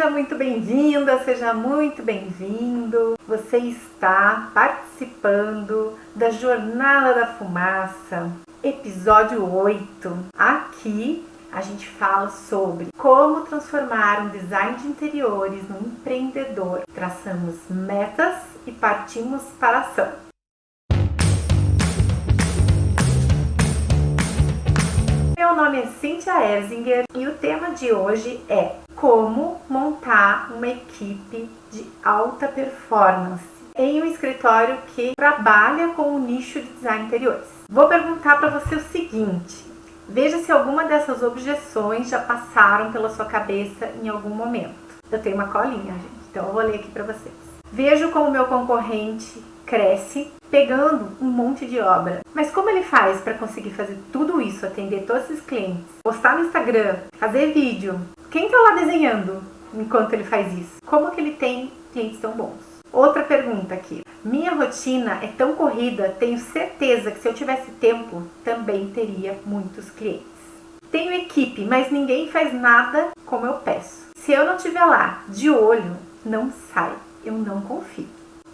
Seja muito bem-vinda, seja muito bem-vindo. Você está participando da Jornada da Fumaça, episódio 8. Aqui a gente fala sobre como transformar um design de interiores num empreendedor. Traçamos metas e partimos para a ação. Meu nome é Cíntia Erzinger e o tema de hoje é como montar uma equipe de alta performance em um escritório que trabalha com o nicho de design de interiores. Vou perguntar para você o seguinte: veja se alguma dessas objeções já passaram pela sua cabeça em algum momento. Eu tenho uma colinha, gente, então eu vou ler aqui para vocês. Vejo como meu concorrente cresce pegando um monte de obra. Mas como ele faz para conseguir fazer tudo isso, atender todos esses clientes, postar no Instagram, fazer vídeo? Quem está lá desenhando enquanto ele faz isso? Como que ele tem clientes tão bons? Outra pergunta aqui. Minha rotina é tão corrida, tenho certeza que se eu tivesse tempo, também teria muitos clientes. Tenho equipe, mas ninguém faz nada como eu peço. Se eu não estiver lá de olho, não sai. Eu não confio.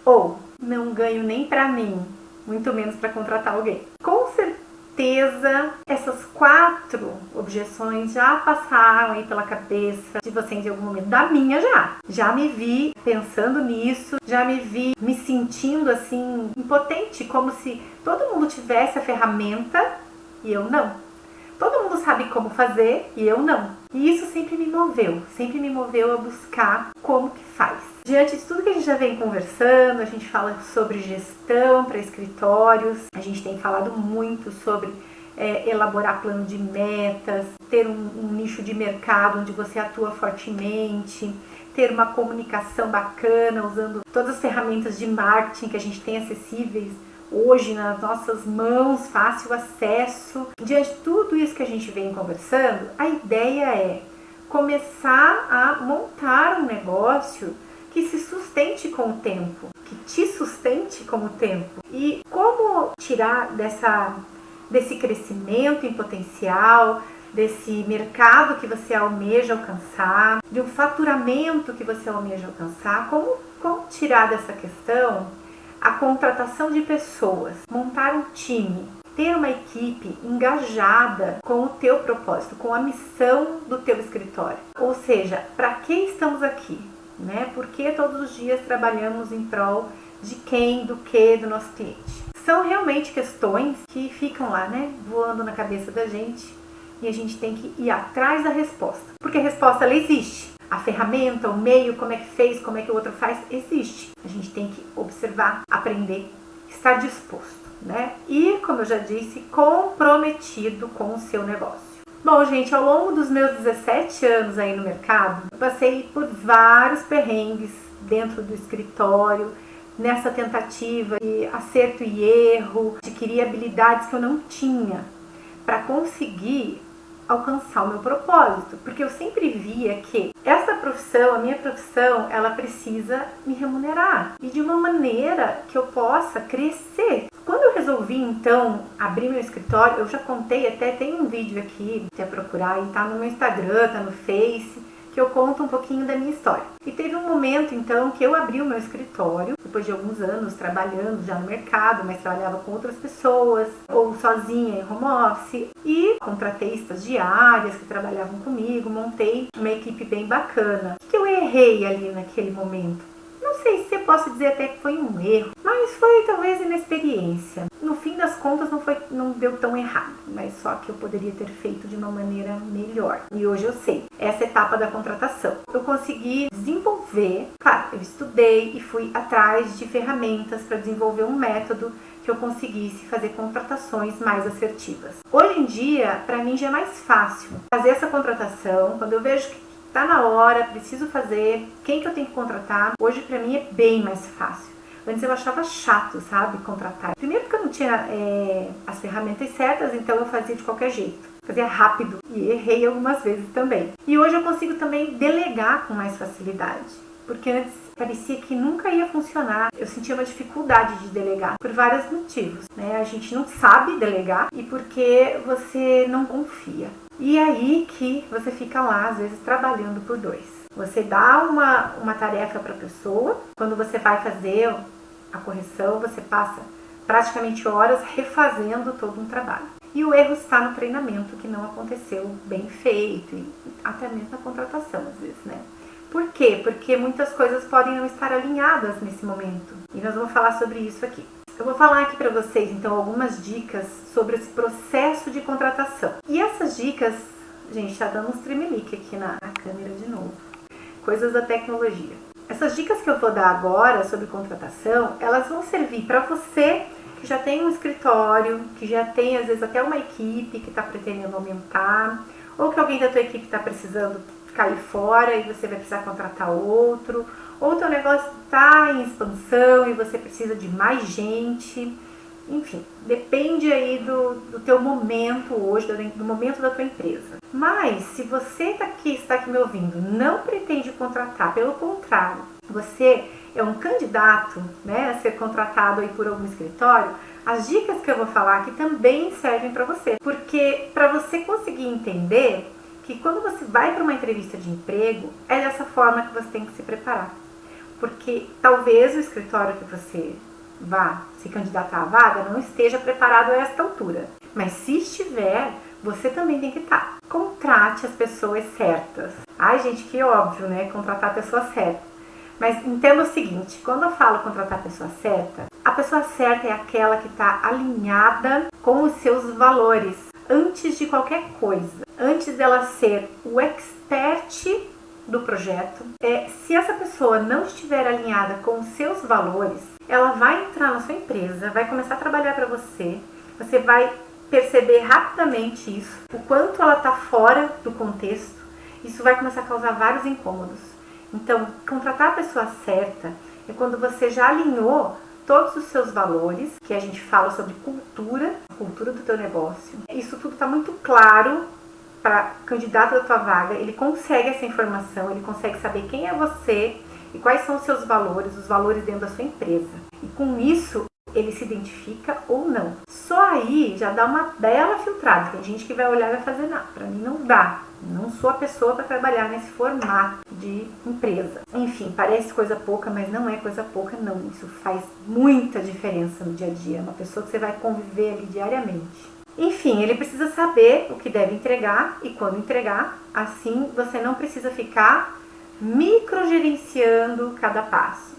Ou não ganho nem para mim, muito menos para contratar alguém. Com certeza, essas 4 objeções já passaram aí pela cabeça de vocês em algum momento. Da minha já. Já me vi pensando nisso, já me vi me sentindo assim, impotente, como se todo mundo tivesse a ferramenta e eu não. Todo mundo sabe como fazer e eu não. E isso sempre me moveu a buscar como que faz. Diante de tudo que a gente já vem conversando, a gente fala sobre gestão para escritórios, a gente tem falado muito sobre elaborar plano de metas, ter um nicho de mercado onde você atua fortemente, ter uma comunicação bacana usando todas as ferramentas de marketing que a gente tem acessíveis hoje nas nossas mãos, fácil acesso. Diante de tudo isso que a gente vem conversando, a ideia é começar a montar um negócio que se sustente com o tempo, que te sustente com o tempo. E como tirar desse crescimento em potencial, desse mercado que você almeja alcançar, de um faturamento que você almeja alcançar, como tirar dessa questão a contratação de pessoas, montar um time, ter uma equipe engajada com o teu propósito, com a missão do teu escritório. Ou seja, para que estamos aqui? Por que todos os dias trabalhamos em prol de quem, do que, do nosso cliente? São realmente questões que ficam lá, voando na cabeça da gente e a gente tem que ir atrás da resposta. Porque a resposta, ela existe. A ferramenta, o meio, como é que fez, como é que o outro faz, existe. A gente tem que observar, aprender, estar disposto, E, como eu já disse, comprometido com o seu negócio. Bom, gente, ao longo dos meus 17 anos aí no mercado, eu passei por vários perrengues dentro do escritório, nessa tentativa de acerto e erro, adquirir habilidades que eu não tinha para conseguir alcançar o meu propósito, porque eu sempre via que essa profissão, a minha profissão, ela precisa me remunerar e de uma maneira que eu possa crescer. Quando eu resolvi então abrir meu escritório, eu já contei, até tem um vídeo aqui, se você procurar, e tá no meu Instagram, tá no Face, que eu conto um pouquinho da minha história. E teve um momento então que eu abri o meu escritório, depois de alguns anos trabalhando já no mercado, mas trabalhava com outras pessoas, ou sozinha em home office, e contratei estagiárias que trabalhavam comigo, montei uma equipe bem bacana. O que eu errei ali naquele momento? Não sei se eu posso dizer até que foi um erro, mas foi talvez inexperiência. No fim das contas não deu tão errado, mas só que eu poderia ter feito de uma maneira melhor. E hoje eu sei, essa etapa da contratação. Eu consegui desenvolver, claro, eu estudei e fui atrás de ferramentas para desenvolver um método que eu conseguisse fazer contratações mais assertivas. Hoje em dia, para mim já é mais fácil fazer essa contratação, quando eu vejo que tá na hora, preciso fazer, quem que eu tenho que contratar? Hoje pra mim é bem mais fácil. Antes eu achava chato, contratar. Primeiro porque eu não tinha as ferramentas certas, então eu fazia de qualquer jeito. Fazia rápido e errei algumas vezes também. E hoje eu consigo também delegar com mais facilidade. Porque antes parecia que nunca ia funcionar. Eu sentia uma dificuldade de delegar por vários motivos. A gente não sabe delegar e porque você não confia. E aí que você fica lá, às vezes, trabalhando por 2. Você dá uma tarefa para a pessoa, quando você vai fazer a correção, você passa praticamente horas refazendo todo um trabalho. E o erro está no treinamento, que não aconteceu bem feito, e até mesmo na contratação, às vezes, né? Por quê? Porque muitas coisas podem não estar alinhadas nesse momento. E nós vamos falar sobre isso aqui. Eu vou falar aqui para vocês, então, algumas dicas sobre esse processo de contratação. E essas dicas, gente, tá dando uns tremelique aqui na câmera de novo. Coisas da tecnologia. Essas dicas que eu vou dar agora sobre contratação, elas vão servir para você que já tem um escritório, que já tem às vezes até uma equipe que está pretendendo aumentar, ou que alguém da tua equipe está precisando cair fora e você vai precisar contratar outro, ou teu negócio está em expansão e você precisa de mais gente. Enfim, depende aí do teu momento hoje, do momento da tua empresa. Mas, se você está aqui me ouvindo, não pretende contratar, pelo contrário, você é um candidato, né, a ser contratado aí por algum escritório, as dicas que eu vou falar aqui também servem para você. Porque para você conseguir entender que quando você vai para uma entrevista de emprego, é dessa forma que você tem que se preparar. Porque talvez o escritório que você vá se candidatar à vaga não esteja preparado a esta altura. Mas se estiver, você também tem que estar. Contrate as pessoas certas. Ai, gente, que óbvio, né? Contratar a pessoa certa. Mas entenda o seguinte, quando eu falo contratar a pessoa certa é aquela que está alinhada com os seus valores. Antes de qualquer coisa. Antes dela ser o expert do projeto, se essa pessoa não estiver alinhada com os seus valores, ela vai entrar na sua empresa, vai começar a trabalhar para você, você vai perceber rapidamente isso, o quanto ela está fora do contexto, isso vai começar a causar vários incômodos. Então, contratar a pessoa certa é quando você já alinhou todos os seus valores, que a gente fala sobre cultura, a cultura do teu negócio. Isso tudo está muito claro para o candidato da tua vaga, ele consegue essa informação, ele consegue saber quem é você e quais são os seus valores, os valores dentro da sua empresa. E com isso, ele se identifica ou não. Só aí já dá uma bela filtrada. Tem gente que vai olhar e vai fazer, não, para mim não dá. Não sou a pessoa para trabalhar nesse formato de empresa. Enfim, parece coisa pouca, mas não é coisa pouca, não. Isso faz muita diferença no dia a dia. É uma pessoa que você vai conviver ali diariamente. Enfim, ele precisa saber o que deve entregar e quando entregar. Assim, você não precisa ficar microgerenciando cada passo.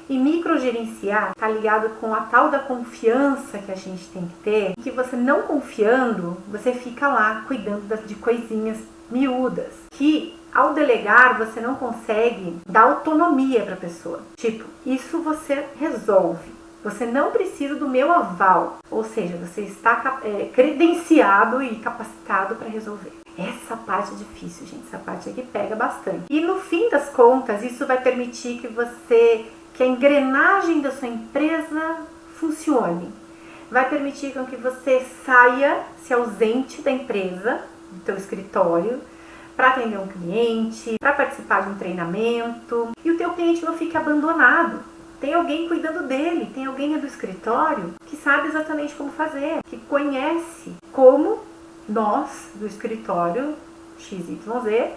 E microgerenciar está ligado com a tal da confiança que a gente tem que ter, que você não confiando, você fica lá cuidando de coisinhas miúdas, que ao delegar você não consegue dar autonomia para a pessoa. Tipo, isso você resolve. Você não precisa do meu aval, ou seja, você está credenciado e capacitado para resolver. Essa parte é difícil, gente, essa parte aqui pega bastante. E no fim das contas, isso vai permitir que a engrenagem da sua empresa funcione. Vai permitir com que você saia, se ausente da empresa, do teu escritório, para atender um cliente, para participar de um treinamento, e o teu cliente não fique abandonado. Tem alguém cuidando dele, tem alguém do escritório que sabe exatamente como fazer, que conhece como nós, do escritório XYZ,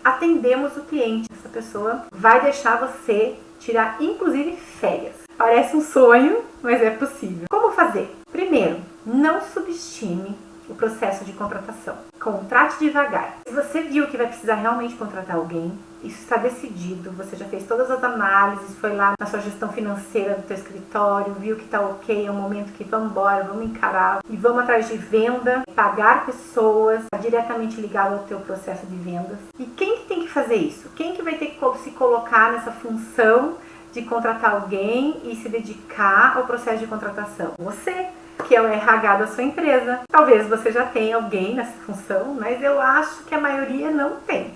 atendemos o cliente. Essa pessoa vai deixar você tirar, inclusive, férias. Parece um sonho, mas é possível. Como fazer? Primeiro, não subestime o processo de contratação. Contrate devagar. Se você viu que vai precisar realmente contratar alguém, isso está decidido, você já fez todas as análises, foi lá na sua gestão financeira do teu escritório, viu que está ok, é um momento que vamos embora, vamos encarar e vamos atrás de venda, pagar pessoas, tá diretamente ligado ao teu processo de vendas. E quem que tem que fazer isso? Quem que vai ter que se colocar nessa função de contratar alguém e se dedicar ao processo de contratação? Você, que é o RH da sua empresa. Talvez você já tenha alguém nessa função, mas eu acho que a maioria não tem.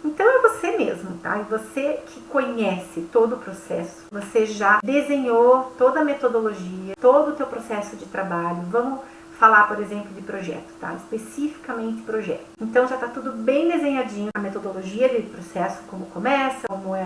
Então é você mesmo, tá? E você que conhece todo o processo, você já desenhou toda a metodologia, todo o teu processo de trabalho. Vamos falar, por exemplo, de projeto, tá? Especificamente projeto. Então já tá tudo bem desenhadinho, a metodologia do processo, como começa, como é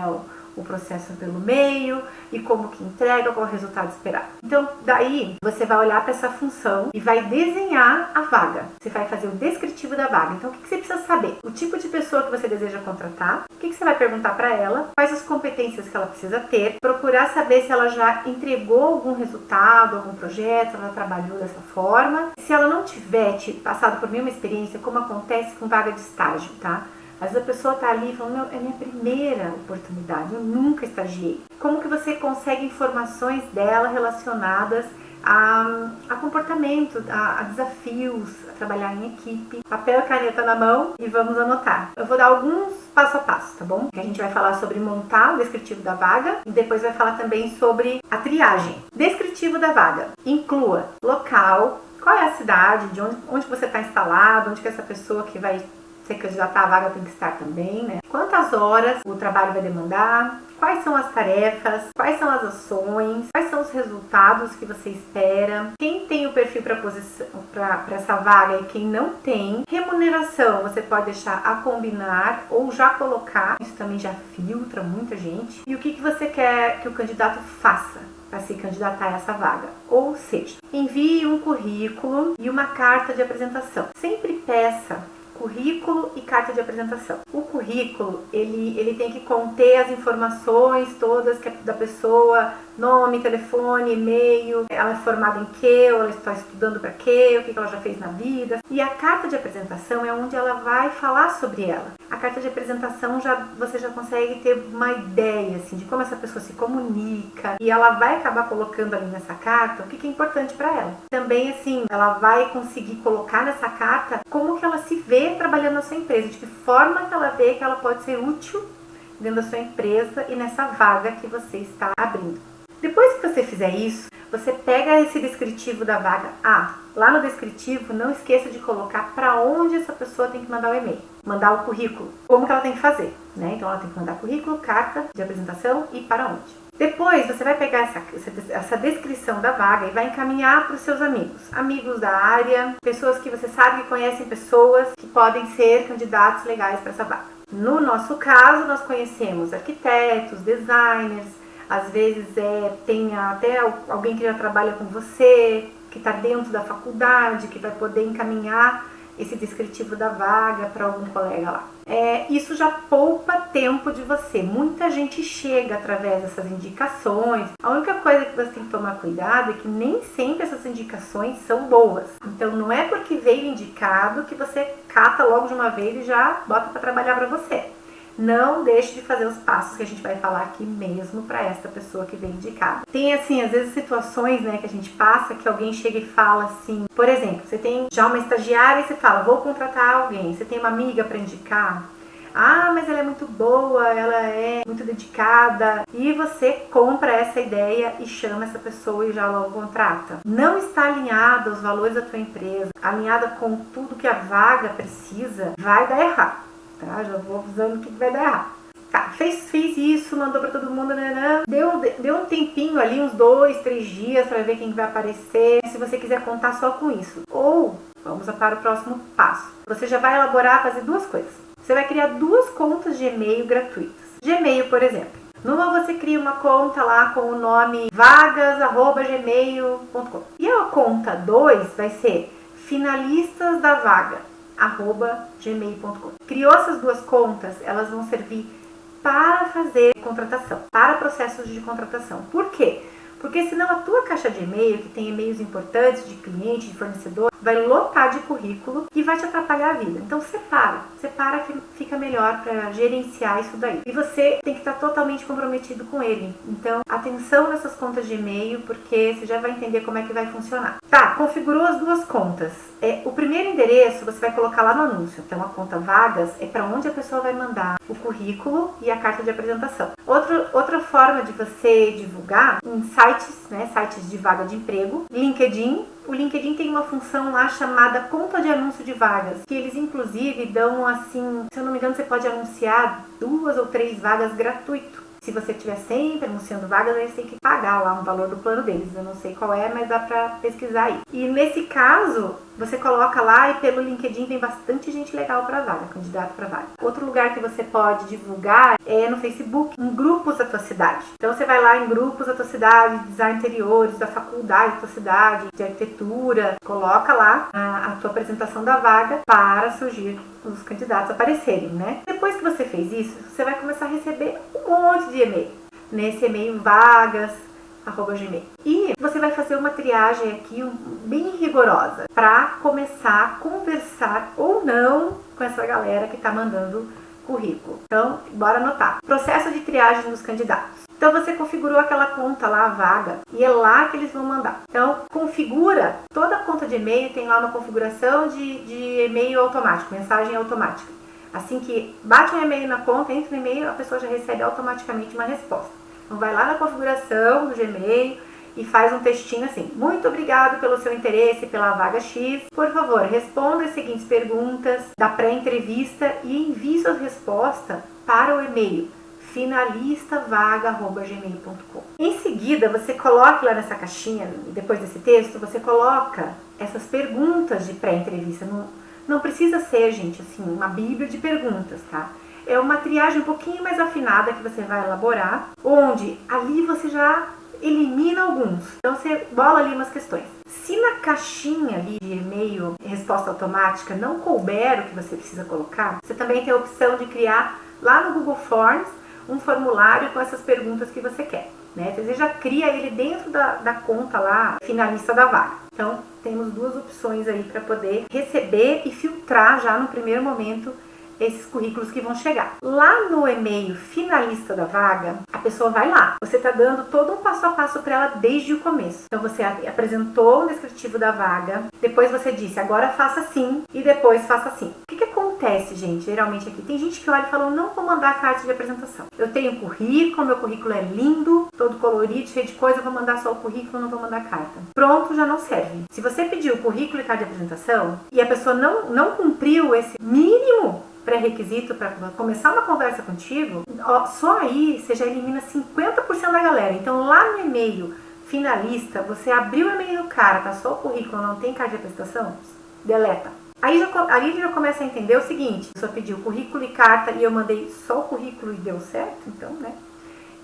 o processo pelo meio e como que entrega, qual é o resultado esperado. Então, daí você vai olhar para essa função e vai desenhar a vaga. Você vai fazer o descritivo da vaga. Então, o que você precisa saber? O tipo de pessoa que você deseja contratar, o que você vai perguntar para ela, quais as competências que ela precisa ter, procurar saber se ela já entregou algum resultado, algum projeto, ela trabalhou dessa forma. Se ela não tiver passado por nenhuma experiência, como acontece com vaga de estágio, tá? Às vezes a pessoa está ali falando, é minha primeira oportunidade, eu nunca estagiei. Como que você consegue informações dela relacionadas a comportamento, a desafios, a trabalhar em equipe, papel e caneta na mão e vamos anotar. Eu vou dar alguns passo a passo, tá bom? A gente vai falar sobre montar o descritivo da vaga e depois vai falar também sobre a triagem. Descritivo da vaga. Inclua local, qual é a cidade, de onde você está instalado, onde que essa pessoa que vai ser candidatar à vaga tem que estar também, né? Quantas horas o trabalho vai demandar, quais são as tarefas, quais são as ações, quais são os resultados que você espera, quem tem o perfil para essa vaga e quem não tem. Remuneração, você pode deixar a combinar ou já colocar, isso também já filtra muita gente. E o que você quer que o candidato faça para se candidatar a essa vaga. Ou seja, envie um currículo e uma carta de apresentação. Sempre peça currículo e carta de apresentação. O currículo, ele tem que conter as informações todas da pessoa, nome, telefone, e-mail, ela é formada em quê, ou ela está estudando para quê, o que ela já fez na vida. E a carta de apresentação é onde ela vai falar sobre ela. A carta de apresentação você já consegue ter uma ideia assim, de como essa pessoa se comunica e ela vai acabar colocando ali nessa carta o que é importante para ela. Também assim, ela vai conseguir colocar nessa carta como que ela se vê trabalhando na sua empresa, de que forma que ela vê que ela pode ser útil dentro da sua empresa e nessa vaga que você está abrindo. Depois que você fizer isso, você pega esse descritivo da vaga. Lá no descritivo, não esqueça de colocar para onde essa pessoa tem que mandar o e-mail, mandar o currículo, como que ela tem que fazer, né? Então ela tem que mandar currículo, carta de apresentação e para onde. Depois você vai pegar essa descrição da vaga e vai encaminhar para os seus amigos da área, pessoas que você sabe que conhecem pessoas que podem ser candidatos legais para essa vaga. No nosso caso, nós conhecemos arquitetos, designers, às vezes tem até alguém que já trabalha com você, que está dentro da faculdade, que vai poder encaminhar esse descritivo da vaga para algum colega lá. Isso já poupa tempo de você. Muita gente chega através dessas indicações. A única coisa que você tem que tomar cuidado é que nem sempre essas indicações são boas. Então não é porque veio indicado que você cata logo de uma vez e já bota para trabalhar para você. Não deixe de fazer os passos que a gente vai falar aqui mesmo para esta pessoa que veio indicada. Tem assim, às vezes situações, né, que a gente passa que alguém chega e fala assim, por exemplo, você tem já uma estagiária e você fala, vou contratar alguém, você tem uma amiga para indicar, mas ela é muito boa, ela é muito dedicada, e você compra essa ideia e chama essa pessoa e já logo contrata. Não está alinhada aos valores da tua empresa, alinhada com tudo que a vaga precisa, vai dar errado. Tá? Já vou avisando que vai dar errado. Tá, fez isso, mandou pra todo mundo, deu um tempinho ali, uns 2, 3 dias pra ver quem vai aparecer, se você quiser contar só com isso. Ou, vamos para o próximo passo. Você já vai fazer 2 coisas. Você vai criar 2 contas de e-mail gratuitas. Gmail, por exemplo. Numa você cria uma conta lá com o nome vagas@gmail.com. E a conta 2 vai ser finalistas da vaga @gmail.com. Criou essas 2 contas, elas vão servir para fazer contratação, para processos de contratação. Por quê? Porque senão a tua caixa de e-mail, que tem e-mails importantes de cliente, de fornecedor, vai lotar de currículo e vai te atrapalhar a vida. Então separa que fica melhor para gerenciar isso daí. E você tem que estar totalmente comprometido com ele. Então atenção nessas contas de e-mail, porque você já vai entender como é que vai funcionar. Tá, configurou as 2 contas. O primeiro endereço você vai colocar lá no anúncio. Então a conta vagas é para onde a pessoa vai mandar o currículo e a carta de apresentação. Outra forma de você divulgar em sites, né, sites de vaga de emprego, LinkedIn. O LinkedIn tem uma função lá chamada conta de anúncio de vagas, que eles inclusive dão assim, se eu não me engano, você pode anunciar 2 ou 3 vagas gratuito. Se você estiver sempre anunciando vagas, aí você tem que pagar lá um valor do plano deles. Eu não sei qual é, mas dá pra pesquisar aí. E nesse caso, você coloca lá e pelo LinkedIn tem bastante gente legal para vaga, candidato para vaga. Outro lugar que você pode divulgar é no Facebook, em grupos da tua cidade. Então você vai lá em grupos da tua cidade, design interiores, da faculdade da tua cidade, de arquitetura, coloca lá a tua apresentação da vaga para surgir os candidatos aparecerem, né? Depois que você fez isso, você vai começar a receber um monte de e-mail. Nesse e-mail, vagas@gmail. E você vai fazer uma triagem aqui bem rigorosa para começar a conversar ou não com essa galera que está mandando currículo. Então, bora anotar. Processo de triagem dos candidatos. Então, você configurou aquela conta lá, a vaga, e é lá que eles vão mandar. Então, configura, toda a conta de e-mail tem lá uma configuração de e-mail automático, mensagem automática. Assim que bate um e-mail na conta, entra no e-mail, a pessoa já recebe automaticamente uma resposta. Então, vai lá na configuração do Gmail e faz um textinho assim: muito obrigado pelo seu interesse pela vaga X. Por favor, responda as seguintes perguntas da pré-entrevista e envie sua resposta para o e-mail finalistavaga@gmail.com. Em seguida, você coloca lá nessa caixinha, depois desse texto, você coloca essas perguntas de pré-entrevista. Não precisa ser, gente, assim, uma bíblia de perguntas, tá? É uma triagem um pouquinho mais afinada que você vai elaborar, onde ali você já elimina alguns. Então você bola ali umas questões. Se na caixinha ali de e-mail, resposta automática, não couber o que você precisa colocar, você também tem a opção de criar lá no Google Forms um formulário com essas perguntas que você quer, né? Você já cria ele dentro da conta lá, finalista da vaga. Então temos duas opções aí para poder receber e filtrar já no primeiro momento esses currículos que vão chegar. Lá no e-mail finalista da vaga, a pessoa vai lá. Você está dando todo um passo a passo para ela desde o começo. Então você apresentou o descritivo da vaga, depois você disse, agora faça assim, e depois faça assim. O que acontece, gente, geralmente aqui? Tem gente que olha e fala, não vou mandar a carta de apresentação. Eu tenho currículo, meu currículo é lindo, todo colorido, cheio de coisa, vou mandar só o currículo, não vou mandar a carta. Pronto, já não serve. Se você pediu currículo e carta de apresentação, e a pessoa não cumpriu esse mínimo pré-requisito para começar uma conversa contigo, só aí você já elimina 50% da galera. Então lá no e-mail finalista, você abriu o e-mail do cara, tá só o currículo, não tem carta de apresentação, deleta. Aí ele já começa a entender o seguinte: a pessoa pediu currículo e carta e eu mandei só o currículo e deu certo, então, né?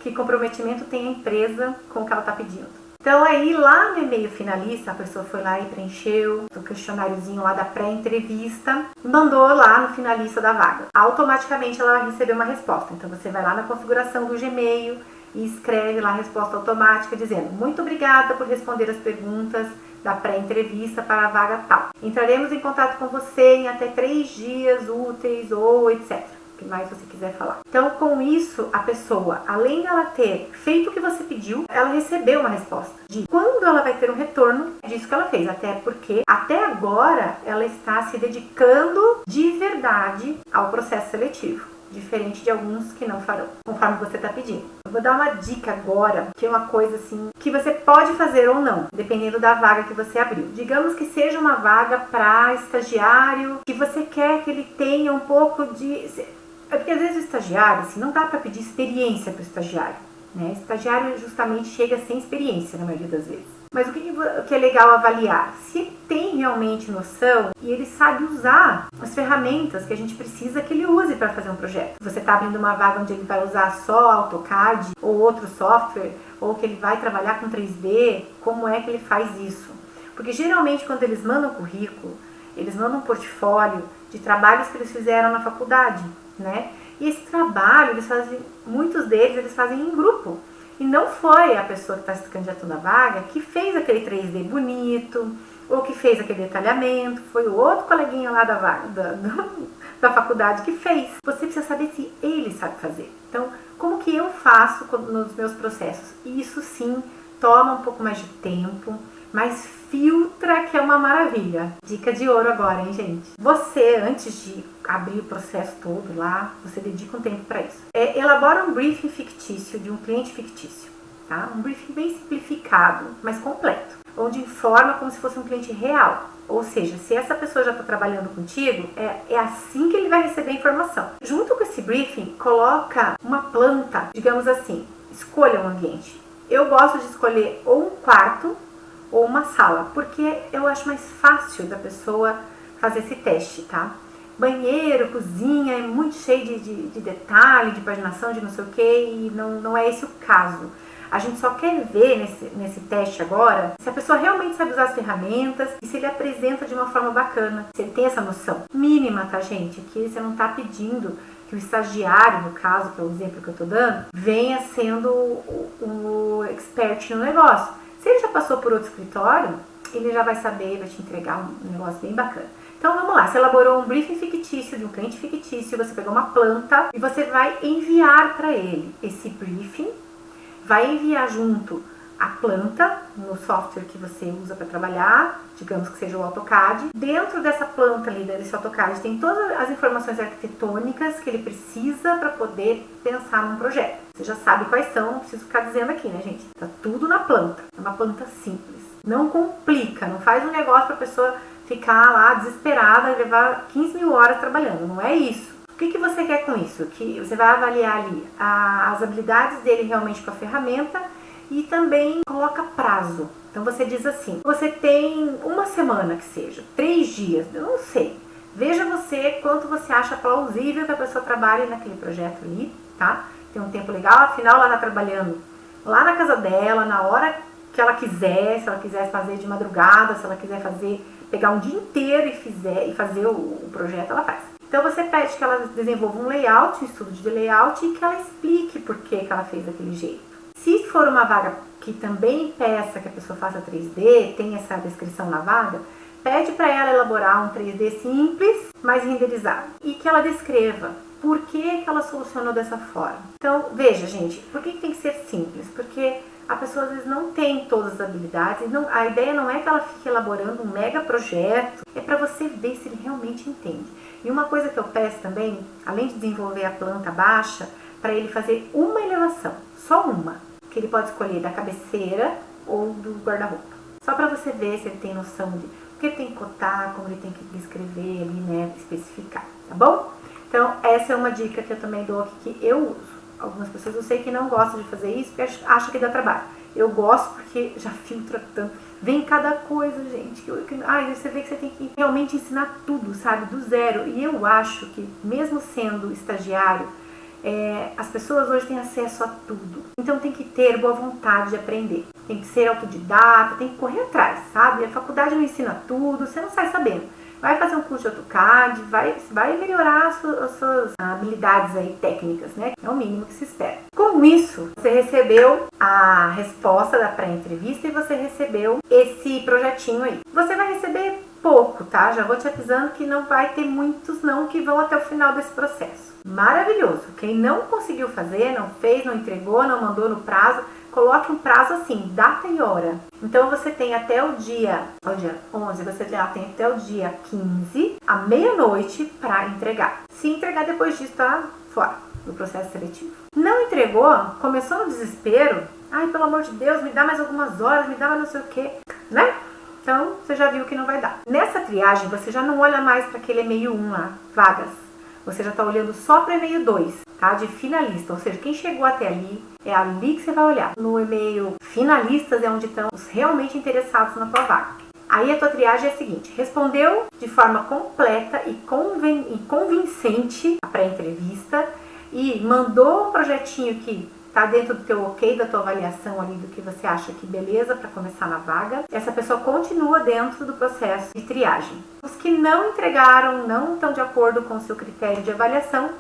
Que comprometimento tem a empresa com o que ela tá pedindo. Então aí lá no e-mail finalista, a pessoa foi lá e preencheu o questionáriozinho lá da pré-entrevista, mandou lá no finalista da vaga. Automaticamente ela vai receber uma resposta. Então você vai lá na configuração do Gmail e escreve lá a resposta automática dizendo: muito obrigada por responder as perguntas da pré-entrevista para a vaga tal. Entraremos em contato com você em até 3 dias úteis ou etc. O que mais você quiser falar. Então, com isso, a pessoa, além dela ter feito o que você pediu, ela recebeu uma resposta de quando ela vai ter um retorno disso que ela fez. Até porque, até agora, ela está se dedicando de verdade ao processo seletivo. Diferente de alguns que não farão, conforme você está pedindo. Eu vou dar uma dica agora, que é uma coisa assim, que você pode fazer ou não, dependendo da vaga que você abriu. Digamos que seja uma vaga para estagiário, que você quer que ele tenha um pouco de... É porque às vezes o estagiário, assim, não dá para pedir experiência para o estagiário, né? O estagiário justamente chega sem experiência na maioria das vezes. Mas o que é legal avaliar? Se ele tem realmente noção e ele sabe usar as ferramentas que a gente precisa que ele use para fazer um projeto. Você está abrindo uma vaga onde ele vai usar só AutoCAD ou outro software, ou que ele vai trabalhar com 3D, como é que ele faz isso? Porque geralmente quando eles mandam currículo, eles mandam um portfólio de trabalhos que eles fizeram na faculdade, né? E esse trabalho, muitos deles eles fazem em grupo. E não foi a pessoa que está se candidatando à vaga que fez aquele 3D bonito, ou que fez aquele detalhamento, foi o outro coleguinha lá da vaga, da faculdade que fez. Você precisa saber se ele sabe fazer. Então, como que eu faço nos meus processos? Isso sim toma um pouco mais de tempo, mas filtra, que é uma maravilha. Dica de ouro agora, hein, gente? Você, antes de abrir o processo todo lá, você dedica um tempo para isso. Elabora um briefing fictício de um cliente fictício, tá? Um briefing bem simplificado, mas completo, onde informa como se fosse um cliente real. Ou seja, se essa pessoa já está trabalhando contigo, é assim que ele vai receber a informação. Junto com esse briefing, coloca uma planta, digamos assim, escolha um ambiente. Eu gosto de escolher ou um quarto ou uma sala, porque eu acho mais fácil da pessoa fazer esse teste, tá? Banheiro, cozinha, é muito cheio de detalhe, de paginação, de não sei o que, e não é esse o caso. A gente só quer ver nesse teste agora se a pessoa realmente sabe usar as ferramentas e se ele apresenta de uma forma bacana, se ele tem essa noção mínima, tá, gente? Que você não tá pedindo que o estagiário, no caso, que é o exemplo que eu tô dando, venha sendo o expert no negócio. Se ele já passou por outro escritório, ele já vai saber, vai te entregar um negócio bem bacana. Então vamos lá, você elaborou um briefing fictício de um cliente fictício, você pegou uma planta e você vai enviar para ele esse briefing, vai enviar junto a planta no software que você usa para trabalhar, digamos que seja o AutoCAD. Dentro dessa planta ali, desse AutoCAD, tem todas as informações arquitetônicas que ele precisa para poder pensar num projeto. Você já sabe quais são, não preciso ficar dizendo aqui, né, gente? Tá tudo na planta, é uma planta simples. Não complica, não faz um negócio para a pessoa ficar lá desesperada e levar 15 mil horas trabalhando, não é isso. O que você quer com isso? Que você vai avaliar ali as habilidades dele realmente com a ferramenta e também coloca prazo. Então você diz assim, você tem uma semana que seja, 3 dias, eu não sei. Veja você quanto você acha plausível que a pessoa trabalhe naquele projeto ali, tá? Tem um tempo legal, afinal ela está trabalhando lá na casa dela, na hora que ela quiser, se ela quiser fazer de madrugada, se ela quiser pegar um dia inteiro e fazer o projeto, ela faz. Então você pede que ela desenvolva um layout, um estudo de layout e que ela explique por que ela fez daquele jeito. Se for uma vaga que também peça que a pessoa faça 3D, tem essa descrição na vaga, pede para ela elaborar um 3D simples, mas renderizado. E que ela descreva por que ela solucionou dessa forma. Então, veja, gente, por que tem que ser simples? Porque a pessoa às vezes não tem todas as habilidades, a ideia não é que ela fique elaborando um mega projeto, é para você ver se ele realmente entende. E uma coisa que eu peço também, além de desenvolver a planta baixa, para ele fazer uma elevação, só uma, que ele pode escolher da cabeceira ou do guarda-roupa. Só para você ver se ele tem noção de o que ele tem que cotar, como ele tem que descrever ali, né, especificar, tá bom? Então, essa é uma dica que eu também dou aqui, que eu uso. Algumas pessoas eu sei que não gostam de fazer isso porque acham que dá trabalho. Eu gosto porque já filtra tanto. Vem cada coisa, gente. Você vê que você tem que realmente ensinar tudo, sabe? Do zero. E eu acho que, mesmo sendo estagiário, as pessoas hoje têm acesso a tudo. Então tem que ter boa vontade de aprender. Tem que ser autodidata, tem que correr atrás, sabe? A faculdade não ensina tudo, você não sai sabendo. Vai fazer um curso de AutoCAD, vai melhorar as suas habilidades aí técnicas, né? É o mínimo que se espera. Com isso, você recebeu a resposta da pré-entrevista e você recebeu esse projetinho aí. Você vai receber pouco, tá? Já vou te avisando que não vai ter muitos não que vão até o final desse processo. Maravilhoso! Quem não conseguiu fazer, não fez, não entregou, não mandou no prazo, coloque um prazo assim, data e hora. Então você tem até o dia 11, você já tem até o dia 15, à meia-noite, para entregar. Se entregar depois disso, tá fora do processo seletivo. Não entregou, começou no desespero, ai, pelo amor de Deus, me dá mais algumas horas, me dá mais não sei o que, né? Então, você já viu que não vai dar. Nessa triagem, você já não olha mais para aquele e-mail 1 lá, vagas. Você já está olhando só para o e-mail 2, tá? De finalista, ou seja, quem chegou até ali, é ali que você vai olhar. No e-mail finalistas é onde estão os realmente interessados na tua vaga. Aí a tua triagem é a seguinte: respondeu de forma completa e convincente a pré-entrevista e mandou um projetinho que está dentro do teu ok, da tua avaliação ali, do que você acha que beleza para começar na vaga. Essa pessoa continua dentro do processo de triagem. Os que não entregaram, não estão de acordo com o seu critério de avaliação,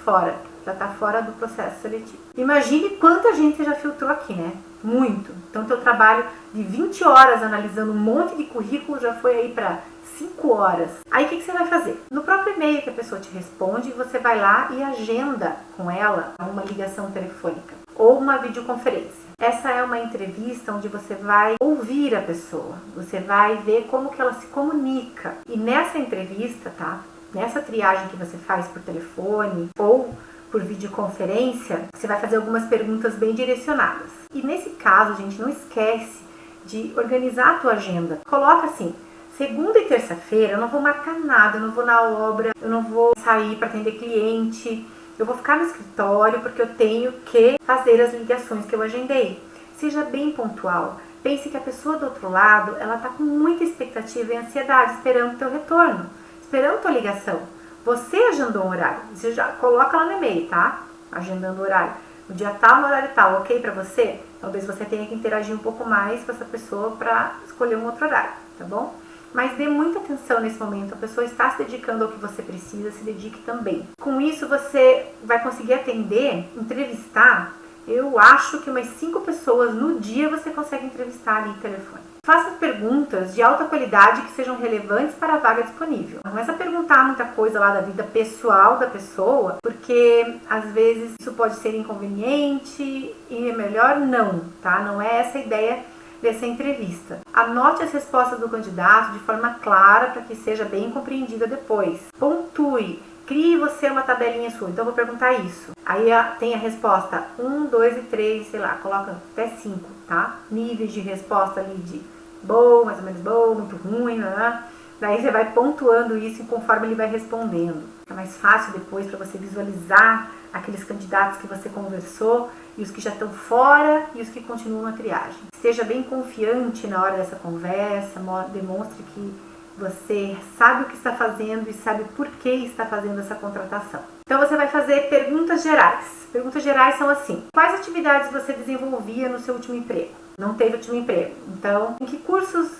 fora. Já está fora do processo seletivo. Imagine quanta gente você já filtrou aqui, né? Muito. Então, teu trabalho de 20 horas analisando um monte de currículo já foi aí para 5 horas. Aí, o que você vai fazer? No próprio e-mail que a pessoa te responde, você vai lá e agenda com ela uma ligação telefônica ou uma videoconferência. Essa é uma entrevista onde você vai ouvir a pessoa. Você vai ver como que ela se comunica. E nessa entrevista, tá? Nessa triagem que você faz por telefone ou por videoconferência, você vai fazer algumas perguntas bem direcionadas. E nesse caso, gente, não esquece de organizar a tua agenda. Coloca assim: segunda e terça-feira eu não vou marcar nada, eu não vou na obra, eu não vou sair para atender cliente, eu vou ficar no escritório porque eu tenho que fazer as ligações que eu agendei. Seja bem pontual. pense que a pessoa do outro lado, ela tá com muita expectativa e ansiedade, esperando o teu retorno, esperando a tua ligação. Você agendou um horário, você já coloca lá no e-mail, tá? Agendando o horário. No dia tal, no horário tal, ok pra você? Talvez você tenha que interagir um pouco mais com essa pessoa para escolher um outro horário, tá bom? Mas dê muita atenção nesse momento, a pessoa está se dedicando ao que você precisa, se dedique também. Com isso você vai conseguir atender, entrevistar, eu acho que umas 5 pessoas no dia você consegue entrevistar ali no telefone. Faça perguntas de alta qualidade que sejam relevantes para a vaga disponível. Não começa a perguntar muita coisa lá da vida pessoal da pessoa, porque às vezes isso pode ser inconveniente e é melhor não, tá? Não é essa a ideia dessa entrevista. Anote as respostas do candidato de forma clara para que seja bem compreendida depois. Pontue. Crie você uma tabelinha sua. Então, eu vou perguntar isso. Aí tem a resposta 1, 2 e 3, sei lá, coloca até 5, tá? Níveis de resposta ali de bom, mais ou menos bom, muito ruim, né? Daí você vai pontuando isso conforme ele vai respondendo. É mais fácil depois para você visualizar aqueles candidatos que você conversou e os que já estão fora e os que continuam na triagem. Esteja bem confiante na hora dessa conversa, demonstre que você sabe o que está fazendo e sabe por que está fazendo essa contratação. Então você vai fazer perguntas gerais. Perguntas gerais são assim: quais atividades você desenvolvia no seu último emprego? Não teve último emprego. Então, em que cursos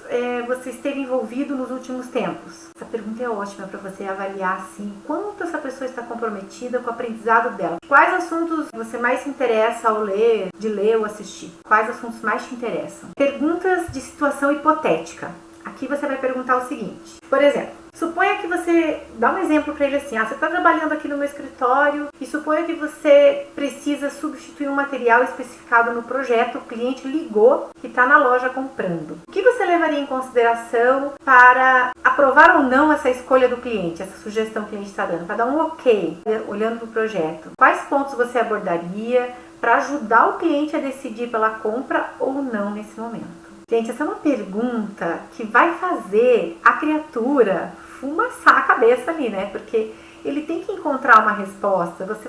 você esteve envolvido nos últimos tempos? Essa pergunta é ótima para você avaliar assim, quanto essa pessoa está comprometida com o aprendizado dela. Quais assuntos você mais se interessa ao ler, de ler ou assistir? Quais assuntos mais te interessam? Perguntas de situação hipotética. Aqui você vai perguntar o seguinte, por exemplo, suponha que você, dá um exemplo para ele assim, você está trabalhando aqui no meu escritório e suponha que você precisa substituir um material especificado no projeto, o cliente ligou que está na loja comprando. O que você levaria em consideração para aprovar ou não essa escolha do cliente, essa sugestão que o cliente está dando, para dar um ok, olhando para o projeto? Quais pontos você abordaria para ajudar o cliente a decidir pela compra ou não nesse momento? Gente, essa é uma pergunta que vai fazer a criatura fumaçar a cabeça ali, né? Porque ele tem que encontrar uma resposta. Você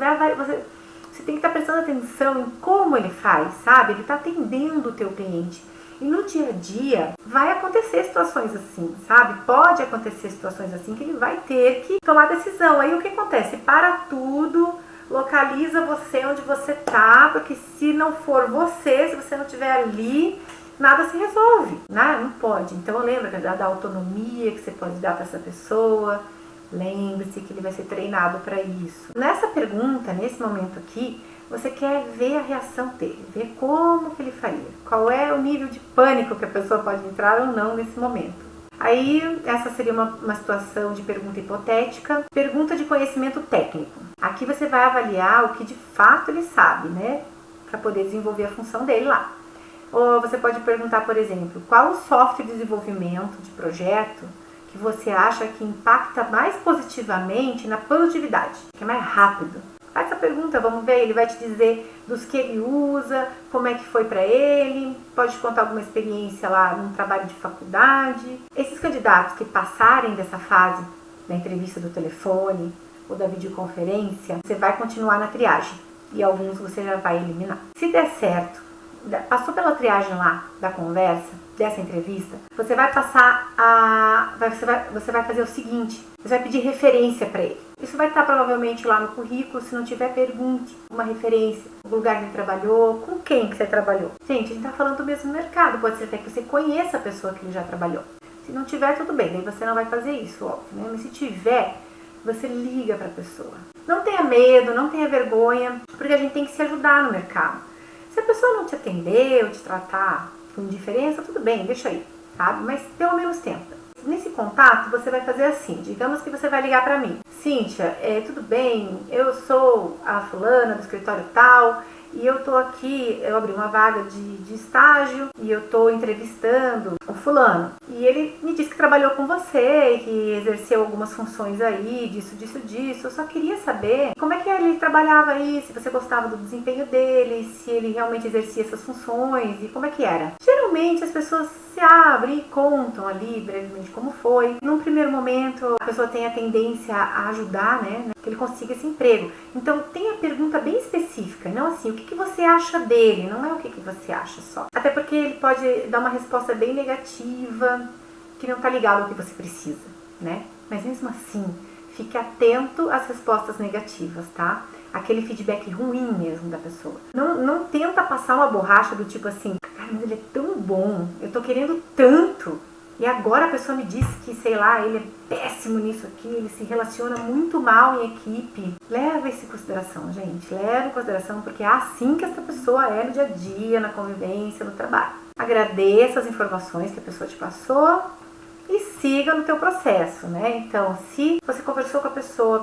tem que estar prestando atenção em como ele faz, sabe? Ele está atendendo o teu cliente. E no dia a dia vai acontecer situações assim, sabe? Pode acontecer situações assim que ele vai ter que tomar decisão. Aí o que acontece? Para tudo, localiza você onde você tá, porque se não for você, se você não estiver ali, nada se resolve, né? Não pode. Então lembra da autonomia que você pode dar para essa pessoa. Lembre-se que ele vai ser treinado para isso. Nessa pergunta, nesse momento aqui, você quer ver a reação dele, ver como que ele faria, qual é o nível de pânico que a pessoa pode entrar ou não nesse momento. Aí, essa seria uma situação de pergunta hipotética. Pergunta de conhecimento técnico. Aqui você vai avaliar o que de fato ele sabe, né? Para poder desenvolver a função dele lá. Ou você pode perguntar, por exemplo, qual o software de desenvolvimento de projeto que você acha que impacta mais positivamente na produtividade, que é mais rápido? Faz essa pergunta, vamos ver, ele vai te dizer dos que ele usa, como é que foi para ele, pode contar alguma experiência lá num trabalho de faculdade. Esses candidatos que passarem dessa fase da entrevista do telefone ou da videoconferência, você vai continuar na triagem e alguns você já vai eliminar. Se der certo, passou pela triagem lá da conversa, dessa entrevista, você vai passar você vai fazer o seguinte, você vai pedir referência para ele. Isso vai estar provavelmente lá no currículo, se não tiver, pergunte uma referência, o lugar que ele trabalhou, com quem que você trabalhou. Gente, a gente está falando do mesmo mercado, pode ser até que você conheça a pessoa que ele já trabalhou. Se não tiver, tudo bem, daí você não vai fazer isso, óbvio, né? Mas se tiver, você liga para a pessoa. Não tenha medo, não tenha vergonha, porque a gente tem que se ajudar no mercado. Se a pessoa não te atender ou te tratar com indiferença, tudo bem, deixa aí, sabe? Mas pelo menos tenta. Nesse contato, você vai fazer assim, digamos que você vai ligar para mim. Cíntia, tudo bem, eu sou a fulana do escritório tal, e eu tô aqui, eu abri uma vaga de estágio, e eu tô entrevistando o fulano. E ele me disse que trabalhou com você, que exerceu algumas funções aí, disso. Eu só queria saber como é que ele trabalhava aí, se você gostava do desempenho dele, se ele realmente exercia essas funções, e como é que era. Geralmente as pessoas se abrem e contam ali brevemente como foi. Num primeiro momento, a pessoa tem a tendência a ajudar, né? que ele consiga esse emprego. Então tenha pergunta bem específica, não assim, o que você acha dele, não é o que você acha só. Até porque ele pode dar uma resposta bem negativa, que não está ligado ao que você precisa, né? Mas mesmo assim, fique atento às respostas negativas, tá? Aquele feedback ruim mesmo da pessoa. Não tenta passar uma borracha do tipo assim, cara, mas ele é tão bom, eu tô querendo tanto, e agora a pessoa me disse que, sei lá, ele é péssimo nisso aqui, ele se relaciona muito mal em equipe. Leva isso em consideração, gente. Leva em consideração, porque é assim que essa pessoa é no dia a dia, na convivência, no trabalho. Agradeça as informações que a pessoa te passou e siga no teu processo, né? Então, se você conversou com a pessoa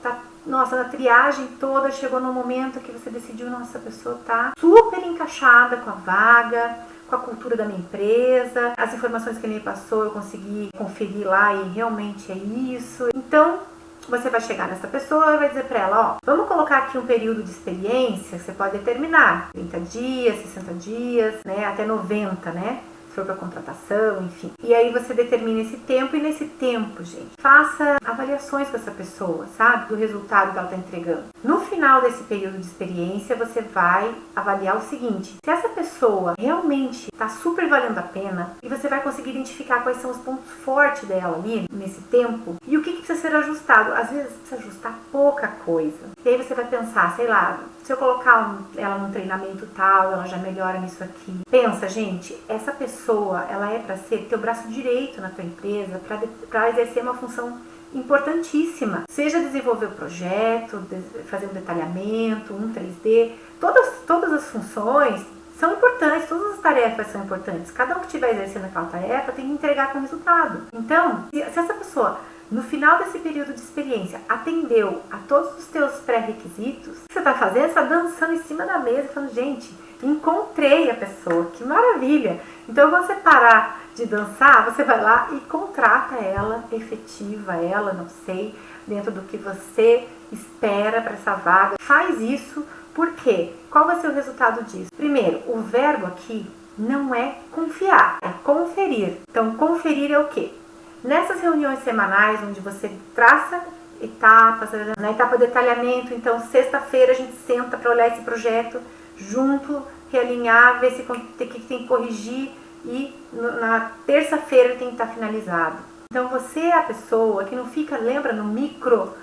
tá, nossa, na triagem toda, chegou no momento que você decidiu, nossa, a pessoa tá super encaixada com a vaga, com a cultura da minha empresa, as informações que ele me passou eu consegui conferir lá e realmente é isso. Então, você vai chegar nessa pessoa e vai dizer para ela, ó, vamos colocar aqui um período de experiência, você pode determinar 30 dias, 60 dias, né, até 90, né? Se for para contratação, enfim. E aí você determina esse tempo, e nesse tempo, gente, faça avaliações com essa pessoa, sabe? Do resultado que ela está entregando. No final desse período de experiência, você vai avaliar o seguinte: se essa pessoa realmente está super valendo a pena, e você vai conseguir identificar quais são os pontos fortes dela ali, nesse tempo, e o que precisa ser ajustado. Às vezes precisa ajustar pouca coisa. E aí você vai pensar, sei lá, se eu colocar ela num treinamento tal, ela já melhora nisso aqui. Pensa, gente, essa pessoa, ela é para ser teu braço direito na tua empresa, para exercer uma função importantíssima. Seja desenvolver o projeto, fazer um detalhamento, um 3D. Todas as funções são importantes, todas as tarefas são importantes. Cada um que estiver exercendo aquela tarefa tem que entregar com resultado. Então, se essa pessoa, no final desse período de experiência, atendeu a todos os teus pré-requisitos, o que você está fazendo? Você está dançando em cima da mesa e falando, gente, encontrei a pessoa, que maravilha! Então, quando você parar de dançar, você vai lá e contrata ela, efetiva ela, não sei, dentro do que você espera para essa vaga. Faz isso, por quê? Qual vai ser o resultado disso? Primeiro, o verbo aqui não é confiar, é conferir. Então, conferir é o quê? Nessas reuniões semanais, onde você traça etapas, na etapa de detalhamento, então sexta-feira a gente senta para olhar esse projeto junto, realinhar, ver se o que tem que corrigir, e na terça-feira ele tem que estar finalizado. Então você é a pessoa que não fica, lembra, no micro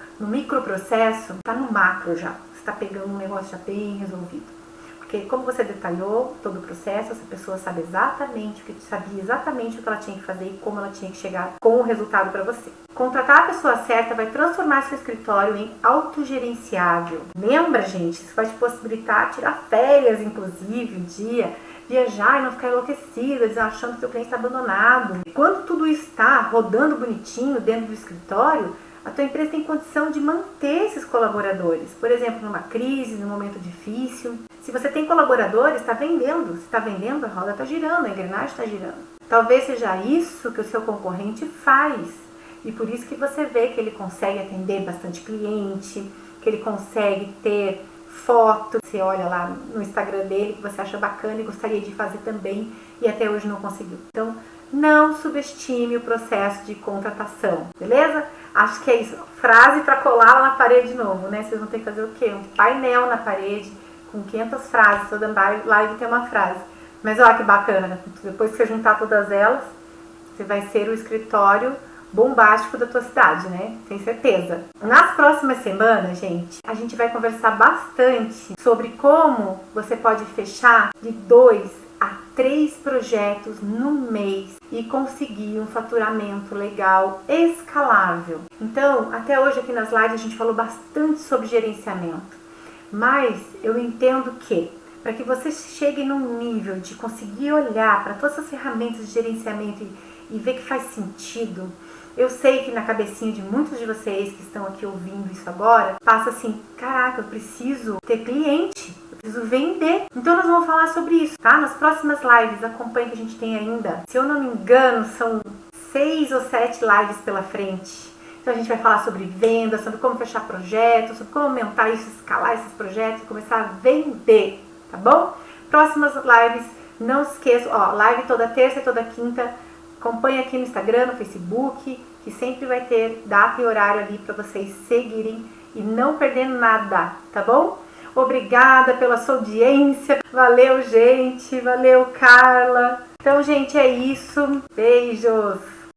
processo, está no macro já, você está pegando um negócio já bem resolvido. Porque como você detalhou todo o processo, essa pessoa sabia exatamente o que ela tinha que fazer e como ela tinha que chegar com o resultado para você. Contratar a pessoa certa vai transformar seu escritório em autogerenciável. Lembra, gente? Isso vai te possibilitar tirar férias, inclusive, um dia, viajar e não ficar enlouquecida, achando que seu cliente está abandonado. Quando tudo isso está rodando bonitinho dentro do escritório, a tua empresa tem condição de manter esses colaboradores. Por exemplo, numa crise, num momento difícil. Se você tem colaboradores, está vendendo. Se está vendendo, a roda está girando, a engrenagem está girando. Talvez seja isso que o seu concorrente faz. E por isso que você vê que ele consegue atender bastante cliente, que ele consegue ter foto. Você olha lá no Instagram dele, que você acha bacana e gostaria de fazer também, e até hoje não conseguiu. Então, não subestime o processo de contratação, beleza? Acho que é isso. Frase para colar lá na parede de novo, né? Vocês vão ter que fazer o quê? Um painel na parede com 500 frases. Toda live tem uma frase. Mas olha que bacana, né? Depois que você juntar todas elas, você vai ser o escritório bombástico da tua cidade, né? Tenho certeza. Nas próximas semanas, gente, a gente vai conversar bastante sobre como você pode fechar de 2 a 3 projetos no mês e conseguir um faturamento legal, escalável. Então, até hoje aqui nas lives a gente falou bastante sobre gerenciamento, mas eu entendo que para que você chegue num nível de conseguir olhar para todas as ferramentas de gerenciamento e ver que faz sentido, eu sei que na cabecinha de muitos de vocês que estão aqui ouvindo isso agora, passa assim, caraca, eu preciso ter cliente, eu preciso vender. Então nós vamos falar sobre isso, tá? Nas próximas lives, acompanhe que a gente tem ainda. Se eu não me engano, são 6 ou 7 lives pela frente. Então a gente vai falar sobre venda, sobre como fechar projetos, sobre como aumentar isso, escalar esses projetos e começar a vender, tá bom? Próximas lives, não esqueça, ó, live toda terça e toda quinta. Acompanhe aqui no Instagram, no Facebook, que sempre vai ter data e horário ali para vocês seguirem e não perder nada, tá bom? Obrigada pela sua audiência. Valeu, gente. Valeu, Carla. Então, gente, é isso. Beijos.